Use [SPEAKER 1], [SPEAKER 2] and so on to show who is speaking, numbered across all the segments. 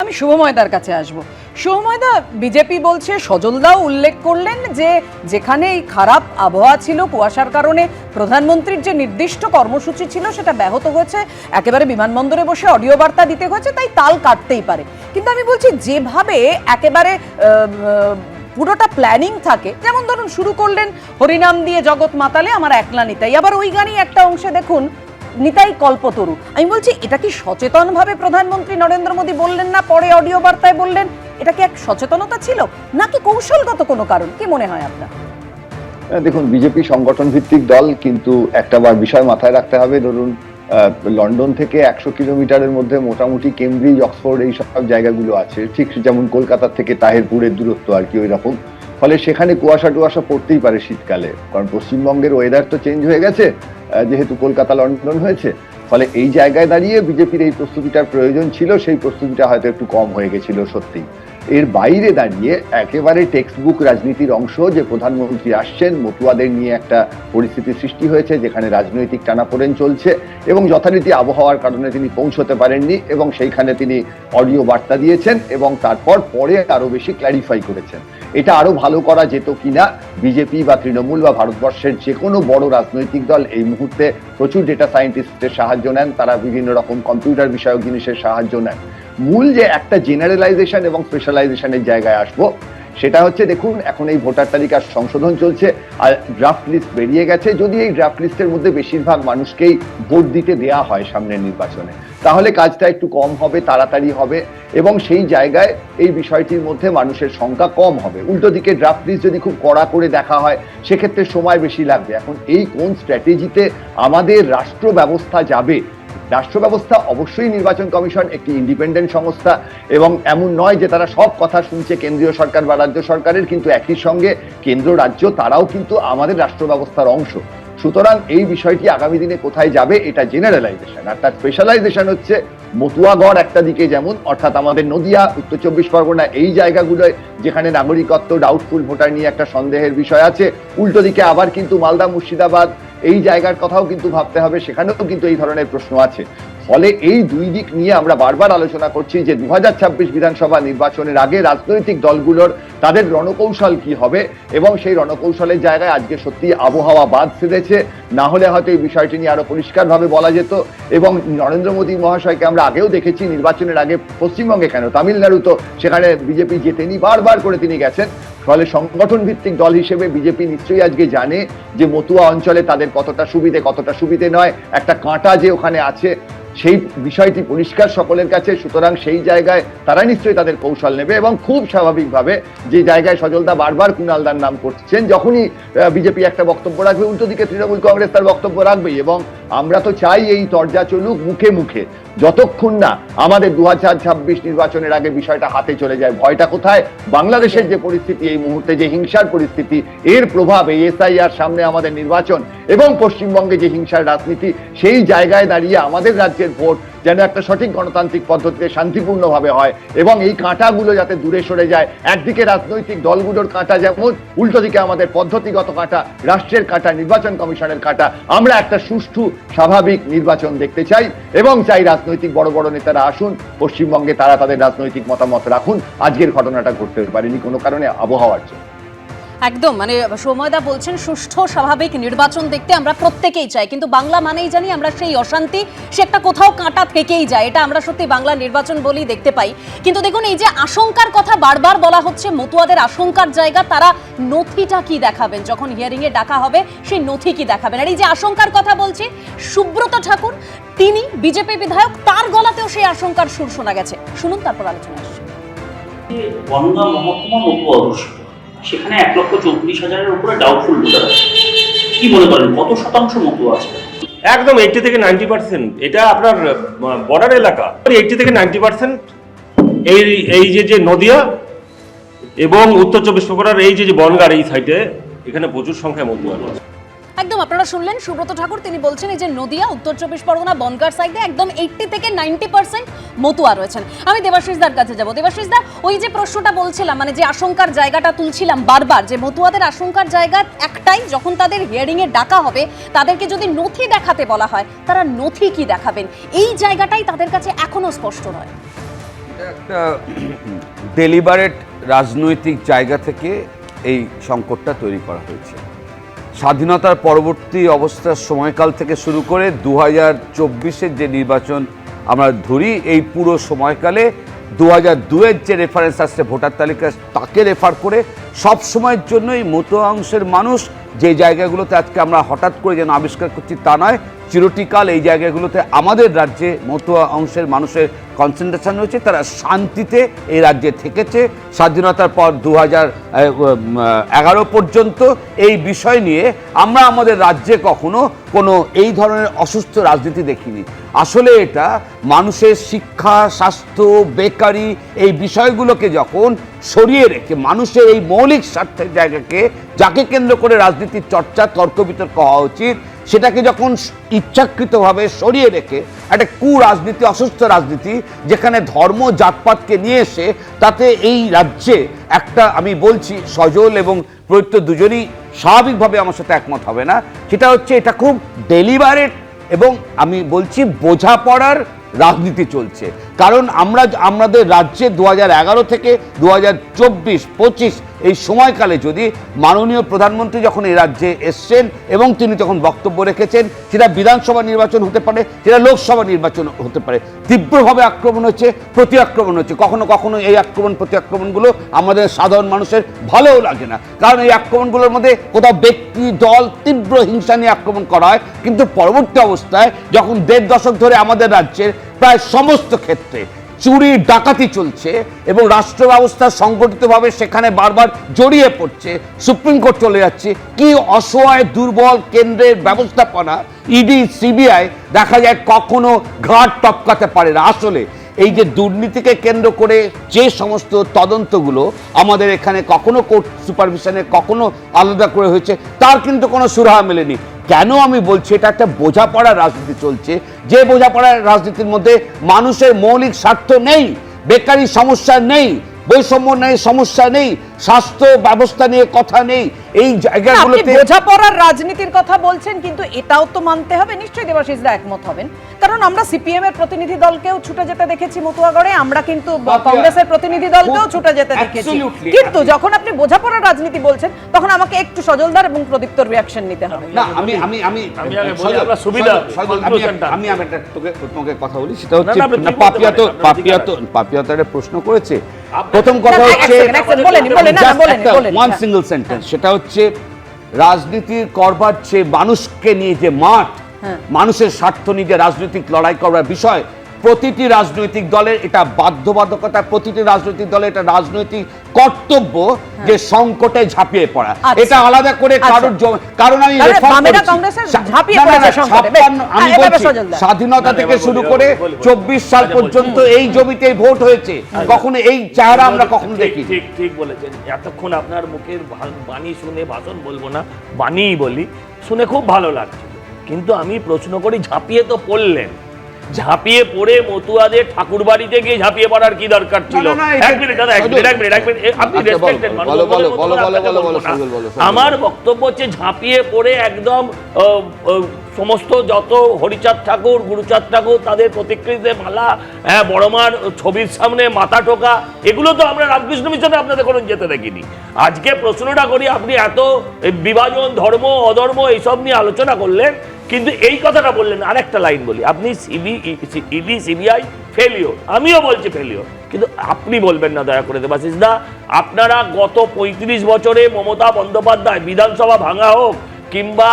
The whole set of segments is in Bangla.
[SPEAKER 1] আমি শুভময়দার কাছে আসব। শুভময়দা, বিজেপি বলছে, সজলদাও উল্লেখ করলেন যে যেখানে এই খারাপ আবহাওয়া ছিল, কুয়াশার কারণে প্রধানমন্ত্রীর যে নির্দিষ্ট কর্মসূচি ছিল সেটা ব্যাহত হয়েছে, একেবারে বিমানবন্দরে বসে অডিও বার্তা দিতে হয়েছে, তাই তাল কাটতেই পারে। কিন্তু আমি বলছি যেভাবে একেবারে পুরোটা প্ল্যানিং থাকে, যেমন ধরুন শুরু করলেন হরিনাম দিয়ে জগৎ মাতালে আমার একলা নিতাই, আবার ওই গানই একটা অংশে দেখুন নিতাই কল্পতরু। আমি বলছি এটা কি সচেতনভাবে প্রধানমন্ত্রী নরেন্দ্র মোদী বললেন না, পরে অডিও বার্তায় বললেন? এটা কি এক সচেতনতা ছিল নাকি কৌশলগত কোনো কারণ? কি মনে হয় আপনার?
[SPEAKER 2] দেখুন, বিজেপি সংগঠন ভিত্তিক দল, কিন্তু একটা বিষয় মাথায় রাখতে হবে। ধরুন লন্ডন থেকে 100 কিলোমিটারের মধ্যে মোটামুটি কেমব্রিজ, অক্সফোর্ড এই সব জায়গাগুলো আছে, ঠিক যেমন কলকাতা থেকে তাহিরপুরের দূরত্ব আর কি ওই রকম। ফলে সেখানে কুয়াশা টুয়াশা পড়তেই পারে শীতকালে, কারণ পশ্চিমবঙ্গের ওয়েদার তো চেঞ্জ হয়ে গেছে যেহেতু কলকাতা লন্ডন হয়েছে। ফলে এই জায়গায় দাঁড়িয়ে বিজেপির এই প্রস্তুতিটার প্রয়োজন ছিল, সেই প্রস্তুতিটা হয়তো একটু কম হয়ে গেছিল সত্যি। এর বাইরে দাঁড়িয়ে একেবারে টেক্সটবুক রাজনীতির অংশ যে প্রধানমন্ত্রী আসছেন, মতুয়াদের নিয়ে একটা পরিস্থিতি সৃষ্টি হয়েছে যেখানে রাজনৈতিক টানাপোড়েন চলছে এবং যথারীতি আবহাওয়ার কারণে তিনি পৌঁছতে পারেননি এবং সেইখানে তিনি অডিও বার্তা দিয়েছেন এবং তারপর পরে আরো বেশি ক্ল্যারিফাই করেছেন। এটা আরো ভালো করা যেত কিনা, বিজেপি বা তৃণমূল বা ভারতবর্ষের যে কোনো বড় রাজনৈতিক দল এই মুহূর্তে প্রচুর ডেটা সায়েন্টিস্টের সাহায্য নেন, তারা বিভিন্ন রকম কম্পিউটার বিষয়ক জিনিসের সাহায্য নেন। মূল যে একটা জেনারেলাইজেশন এবং স্পেশালাইজেশনের জায়গায় আসবো, সেটা হচ্ছে দেখুন এখন এই ভোটার তালিকার সংশোধন চলছে আর ড্রাফট লিস্ট বেরিয়ে গেছে। যদি এই ড্রাফট লিস্টের মধ্যে বেশিরভাগ মানুষকেই ভোট দিতে দেয়া হয় সামনের নির্বাচনে, তাহলে কাজটা একটু কম হবে, তাড়াতাড়ি হবে এবং সেই জায়গায় এই বিষয়টির মধ্যে মানুষের সংখ্যা কম হবে। উল্টো দিকে ড্রাফট লিস্ট যদি খুব কড়া করে দেখা হয় সেক্ষেত্রে সময় বেশি লাগবে। এখন এই কোন স্ট্র্যাটেজিতে আমাদের রাষ্ট্র ব্যবস্থা যাবে? রাষ্ট্র ব্যবস্থা অবশ্যই নির্বাচন কমিশন একটি ইন্ডিপেন্ডেন্ট সংস্থা এবং এমন নয় যে তারা সব কথা শুনছে কেন্দ্রীয় সরকার বা রাজ্য সরকারের, কিন্তু একই সঙ্গে কেন্দ্র রাজ্য তারাও কিন্তু আমাদের রাষ্ট্র ব্যবস্থার অংশ। সুতরাং এই বিষয়টি আগামী দিনে কোথায় যাবে এটা জেনারেলাইজেশন, আর তার স্পেশালাইজেশন হচ্ছে মতুয়াগড় একটা দিকে, যেমন অর্থাৎ আমাদের নদিয়া, উত্তর 24 পরগনা এই জায়গাগুলোয় যেখানে নাগরিকত্ব ডাউটফুল ভোটার নিয়ে একটা সন্দেহের বিষয় আছে। উল্টো দিকে আবার কিন্তু মালদা, মুর্শিদাবাদ এই জায়গার কথাও কিন্তু ভাবতে হবে, সেখানেও কিন্তু এই ধরনের প্রশ্ন আছে। ফলে এই দুই দিক নিয়ে আমরা বারবার আলোচনা করছি যে 2026 বিধানসভা নির্বাচনের আগে রাজনৈতিক দলগুলোর তাদের রণকৌশল কি হবে এবং সেই রণকৌশলের জায়গায় আজকে সত্যি আবহাওয়া বাদ সেধেছে, না হলে হয়তো এই বিষয়টি নিয়ে আরো পরিষ্কারভাবে বলা যেত। এবং নরেন্দ্র মোদী মহাশয়কে আমরা আগেও দেখেছি নির্বাচনের আগে পশ্চিমবঙ্গে কেন তামিলনাড়ু তো সেখানে বিজেপি জেতেনি, বারবার করে তিনি গেছেন। ফলে সংগঠন ভিত্তিক দল হিসেবে বিজেপি নিশ্চয়ই আজকে জানে যে মতুয়া অঞ্চলে তাদের কতটা সুবিধে নয়, একটা কাঁটা যে ওখানে আছে সেই বিষয়টি পরিষ্কার সকলের কাছে। সুতরাং সেই জায়গায় তারা নিশ্চয়ই তাদের কৌশল নেবে এবং খুব স্বাভাবিকভাবে যে জায়গায় সজলদা বারবার কুণালদার নাম করছেন, যখনই বিজেপি একটা বক্তব্য রাখবে উল্টো দিকে তৃণমূল কংগ্রেস তার বক্তব্য রাখবেই। এবং আমরা তো চাই এই চর্চা চলুক মুখে মুখে, যতক্ষণ না আমাদের 2026 নির্বাচনের আগে বিষয়টা হাতে চলে যায়। ভয়টা কোথায়? বাংলাদেশের যে পরিস্থিতি এই মুহূর্তে, যে হিংসার পরিস্থিতি, এর প্রভাব এই এসআইআর, সামনে আমাদের নির্বাচন এবং পশ্চিমবঙ্গে যে হিংসার রাজনীতি, সেই জায়গায় দাঁড়িয়ে আমাদের রাজ্যের ভোট যেন একটা সঠিক গণতান্ত্রিক পদ্ধতিতে শান্তিপূর্ণভাবে হয় এবং এই কাঁটাগুলো যাতে দূরে সরে যায়। একদিকে রাজনৈতিক দলগুলোর কাঁটা যেমন, উল্টো দিকে আমাদের পদ্ধতিগত কাঁটা, রাষ্ট্রের কাঁটা, নির্বাচন কমিশনের কাঁটা। আমরা একটা সুষ্ঠু স্বাভাবিক নির্বাচন দেখতে চাই এবং চাই রাজনৈতিক বড় বড় নেতারা আসুন পশ্চিমবঙ্গে, তারা তাদের রাজনৈতিক মতামত রাখুন। আজকের ঘটনাটা ঘটতে পারেনি কোনো কারণে আবহাওয়ার জন্য।
[SPEAKER 3] একদম, মানে সৌম্যদা বলছেন সুষ্ঠু স্বাভাবিক নির্বাচন দেখতে আমরা প্রত্যেকেই চাই, কিন্তু বাংলা মানেই জানি আমরা সেই অশান্তি, সে একটা কোথাও কাঁটা থেকেই যায়। এটা আমরা সত্যি বাংলা নির্বাচন বলেই দেখতে পাই। কিন্তু দেখুন, এই যে আশঙ্কার কথা বারবার বলা হচ্ছে, মতুয়াদের আশঙ্কার জায়গা, তারা নথিটা কি দেখাবেন যখন হিয়ারিং এ ডাকা হবে, সেই নথি কি দেখাবেন? আর এই যে আশঙ্কার কথা বলছি, সুব্রত ঠাকুর তিনি বিজেপি বিধায়ক, তার গলাতেও সেই আশঙ্কার সুর শোনা গেছে। শুনুন, তারপর আলোচনা আসছে।
[SPEAKER 4] বনগাঁ মহকুমা মতুয়া অধ্যুষিত, সেখানে 1,34,000-এর উপরে ডাউটফুল ভোটার আছে। কি মনে করেন কত শতাংশ মতুয়া আছে?
[SPEAKER 5] একদম 80 থেকে 90%। এটা আপনার বর্ডার এলাকা, 80 থেকে 90% এই যে নদিয়া এবং উত্তর 24 পরগনার এই যে বনগাঁর এই সাইডে, এখানে প্রচুর সংখ্যায় মতুয়া আছে।
[SPEAKER 3] একদম, আপনারা শুনলেন সুব্রত ঠাকুর, তিনি বলছেন এই যে নদিয়া, উত্তর 24 পরগনা, বনগাঁর সাইডে একদম 80 থেকে 90% মতুয়া রয়েছেন। আমি দেবাশিস দার কাছে যাব। দেবাশিস দা, ওই যে প্রশ্নটা বলছিলাম, মানে যে আশঙ্কার জায়গাটা তুলছিলাম বারবার, যে মতুয়াদের আশঙ্কার জায়গা একটাই, যখন তাদের হিয়ারিং এ ডাকা হবে তাদেরকে যদি নথি দেখাতে বলা হয়, তারা নথি কি দেখাবেন, এই জায়গাটাই তাদের কাছে এখনো স্পষ্ট নয়।
[SPEAKER 6] একটা ডেলিবারেট রাজনৈতিক জায়গা থেকে এই সংকটটা তৈরি করা হয়েছে। স্বাধীনতার পরবর্তী অবস্থার সময়কাল থেকে শুরু করে 2024-এর যে নির্বাচন আমরা ধরি, এই পুরো সময়কালে 2002-এর যে রেফারেন্স আসছে ভোটার তালিকা, তাকে রেফার করে সব সময়ের জন্যই মতুয়া অংশের মানুষ যে জায়গাগুলোতে আজকে আমরা হঠাৎ করে যেন আবিষ্কার করছি তা নয়, চিরটিকাল এই জায়গাগুলোতে আমাদের রাজ্যে মতুয়া অংশের মানুষের কনসেন্ট্রেশন হয়েছে। তারা শান্তিতে এই রাজ্যে থেকেছে স্বাধীনতার পর 2011 পর্যন্ত। এই বিষয় নিয়ে আমরা আমাদের রাজ্যে কখনো কোনো এই ধরনের অসুস্থ রাজনীতি দেখিনি। আসলে এটা মানুষের শিক্ষা, স্বাস্থ্য, বেকারি এই বিষয়গুলোকে যখন সরিয়ে রেখে মানুষের এই মৌলিক স্বার্থের জায়গাকে, যাকে কেন্দ্র করে রাজনীতির চর্চা, তর্ক বিতর্ক হওয়া উচিত, সেটাকে যখন ইচ্ছাকৃতভাবে সরিয়ে রেখে একটা কুরাজনীতি, অসুস্থ রাজনীতি, যেখানে ধর্ম জাতপাতকে নিয়ে এসে তাতে এই রাজ্যে একটা, আমি বলছি সজল এবং প্রত্যন্ত দুজনই স্বাভাবিকভাবে আমার সাথে একমত হবে না, সেটা হচ্ছে এটা খুব ডেলিবারেট এবং আমি বলছি বোঝাপড়ার রাজনীতি চলছে। কারণ আমাদের রাজ্যে 2011 থেকে 2024-25 এই সময়কালে যদি মাননীয় প্রধানমন্ত্রী যখন এই রাজ্যে এসছেন এবং তিনি যখন বক্তব্য রেখেছেন, সেটা বিধানসভা নির্বাচন হতে পারে, সেটা লোকসভা নির্বাচন হতে পারে, তীব্রভাবে আক্রমণ হচ্ছে, প্রতি আক্রমণ হচ্ছে। কখনো কখনো এই আক্রমণ প্রতি আক্রমণগুলো আমাদের সাধারণ মানুষের ভালোও লাগে না, কারণ এই আক্রমণগুলোর মধ্যে কোথাও ব্যক্তি, দল, তীব্র হিংসা নিয়ে আক্রমণ করা হয়। কিন্তু পরবর্তী অবস্থায় যখন 1.5 দশক ধরে আমাদের রাজ্যের প্রায় সমস্ত ক্ষেত্রে চুরি ডাকাতি চলছে এবং রাষ্ট্র ব্যবস্থা সংগঠিতভাবে সেখানে বারবার জড়িয়ে পড়ছে, সুপ্রিম কোর্ট চলে যাচ্ছে, কি অসহায় দুর্বল কেন্দ্রের ব্যবস্থাপনা, ইডি, সিবিআই দেখা যায় কখনো ঘাট টপকাতে পারে না। আসলে এই যে দুর্নীতিকে কেন্দ্র করে যে সমস্ত তদন্তগুলো আমাদের এখানে কখনো কোর্ট সুপারভিশনে, কখনো আলাদা করে হয়েছে, তার কিন্তু কোনো সুরাহা মেলেনি। কেন আমি বলছি এটা একটা বোঝাপড়ার রাজনীতি চলছে, যে বোঝাপড়ার রাজনীতির মধ্যে মানুষের মৌলিক স্বার্থ নেই, বেকারি সমস্যা নেই, বৈষম্য নেই, সমস্যা নেই, স্বাস্থ্য ব্যবস্থা নিয়ে কথা নেই, এই জায়গাগুলোতে
[SPEAKER 1] বোঝাপড়ার রাজনীতির কথা বলছেন, কিন্তু এটাও তো মানতে হবে, নিশ্চয়ই দেবাশিসদা একমত হবেন, কারণ আমরা সিপিএম এর প্রতিনিধি দলকেও ছুটে যেতে দেখেছি মতুয়াগড়ে, আমরা কিন্তু কংগ্রেসের প্রতিনিধি দলকেও ছুটে যেতে দেখেছি। কিন্তু যখন আপনি বোঝাপড়ার রাজনীতি বলছেন, তখন আমাকে একটু সজলদার এবং প্রদীপ্তর রিঅ্যাকশন নিতে হবে।
[SPEAKER 6] না, আমি তোমাকে কথা বলি, সেটা হচ্ছে পাপিয়া তো একটা প্রশ্ন করেছে। প্রথম কথা হচ্ছে ওয়ান সিঙ্গল সেন্টেন্স, সেটা হচ্ছে রাজনীতির করবার চেয়ে মানুষকে নিয়ে যে মাঠ, মানুষের স্বার্থ নিয়ে যে রাজনৈতিক লড়াই করার বিষয়, প্রতিটি রাজনৈতিক দলের এটা বাধ্যবাধকতা, প্রতিটি রাজনৈতিক দলের এটা রাজনৈতিক কর্তব্য যে সংকটে ঝাঁপিয়ে পড়া। এটা আলাদা করে কারণ আমি স্বাধীনতা থেকে শুরু করে 24 সাল পর্যন্ত এই জমিতে ভোট হয়েছে, কখনো এই চেহারা আমরা কখনো দেখি।
[SPEAKER 7] ঠিক বলেছেন। এতক্ষণ আপনার মুখের বাণী শুনে, ভাষণ বলবো না, বাণীই বলি, শুনে খুব ভালো লাগছে। কিন্তু আমি প্রশ্ন করি, ঝাঁপিয়ে তো পড়লেন, ঝাঁপিয়ে পড়ে মতুয়াদের ঠাকুর বাড়িতে গিয়ে ঝাঁপিয়ে পড়ার কি দরকার ছিল? আমার বক্তব্য হচ্ছে ঝাঁপিয়ে পড়ে একদম সমস্ত যত হরিচাঁদ ঠাকুর, গুরুচাঁদ ঠাকুর, তাদের প্রতিকৃতিতে মালা, বড়মার ছবির সামনে মাথা ঠোকা, এগুলো তো আমরা রামকৃষ্ণ মিশনে আপনাদের কোনো যেতে দেখিনি। আজকে প্রশ্নটা করি, আপনি এত বিভাজন, ধর্ম অধর্ম এইসব নিয়ে আলোচনা করলেন, কিন্তু এই কথাটা বললেন। আরেকটা লাইন বলি, আপনি ইডি, সিবিআই ফেলিওর, আমিও বলছি ফেলিওর, কিন্তু আপনি বলবেন না দয়া করে দেবাশিসদা। আপনারা গত 35 বছরে মমতা বন্দ্যোপাধ্যায় বিধানসভা ভাঙা হোক, কিংবা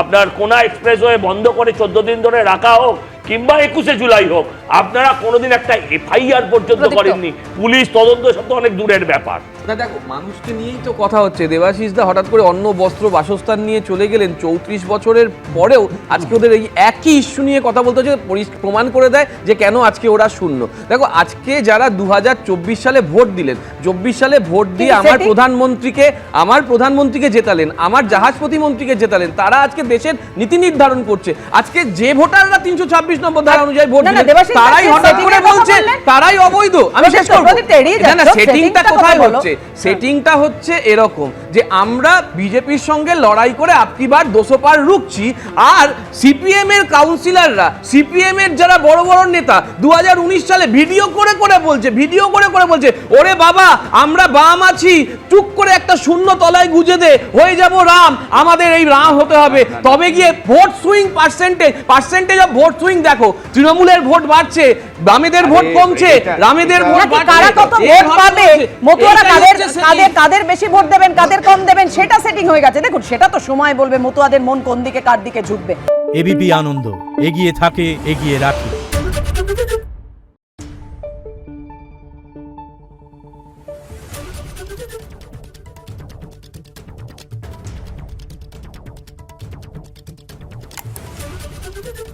[SPEAKER 7] আপনার কোনা এক্সপ্রেসওয়ে বন্ধ করে 14 দিন ধরে রাখা হোক, কিংবা 21শে জুলাই হোক, আপনারা কোনোদিন একটা এফআইআর পর্যন্ত করেননি। পুলিশ তদন্ত সব তো অনেক দূরের ব্যাপার।
[SPEAKER 8] না দেখো, মানুষকে নিয়েই তো কথা হচ্ছে। দেবাশিসদা হঠাৎ করে অন্ন, বস্ত্র, বাসস্থান নিয়ে চলে গেলেন, 34 বছরের পরেও আজকে ওদের এই একই ইস্যু নিয়ে কথা বলতে হচ্ছে, প্রমাণ করে দেয় যে কেন আজকে ওরা শূন্য। দেখো, আজকে যারা 2024 সালে ভোট দিলেন, 24 সালে ভোট দিয়ে আমার প্রধানমন্ত্রীকে জেতালেন, আমার জাহাজ প্রতিমন্ত্রীকে জেতালেন, তারা আজকে দেশের নীতি নির্ধারণ করছে। আজকে যে ভোটাররা 326 নম্বর ধারা অনুযায়ী ভোট দিলেন, তারাই হঠাৎ করে বলছে তারাই অবৈধ। আমি শেষ করব না, না, সেটিংটা কোথায় হচ্ছে? সেটিংটা হচ্ছে এরকম যে আমরা বিজেপির সঙ্গে লড়াই করে আপকি বার 200 পার রুখছি, আর সিপিএম এর কাউন্সিলররা, সিপিএম এর যারা বড় বড় নেতা 2019 সালে ভিডিও করে বলছে ওরে বাবা আমরা বাম আছি, চুপ করে একটা শূন্য তলায় গুজে দে, হয়ে যাব রাম, আমাদের এই রাম হতে হবে। তবে গিয়ে vote swing percentage of vote swing দেখো, তৃণমূলের ভোট বাড়ছে, বামেদের ভোট কমছে, রামেদের ভোট
[SPEAKER 1] নাকি কারা কত ভোট পাবে, মতুয়ারা কাদের বেশি ভোট দেবেন, কাদের কম দেবেন, সেটা সেটিং হয়ে গেছে। দেখুন, সেটা তো সময় বলবে মতুয়াদের মন কোন দিকে কার দিকে ঝুঁকবে।
[SPEAKER 9] এবিপি আনন্দ, এগিয়ে থাকে, এগিয়ে রাখে।
[SPEAKER 10] Thank you.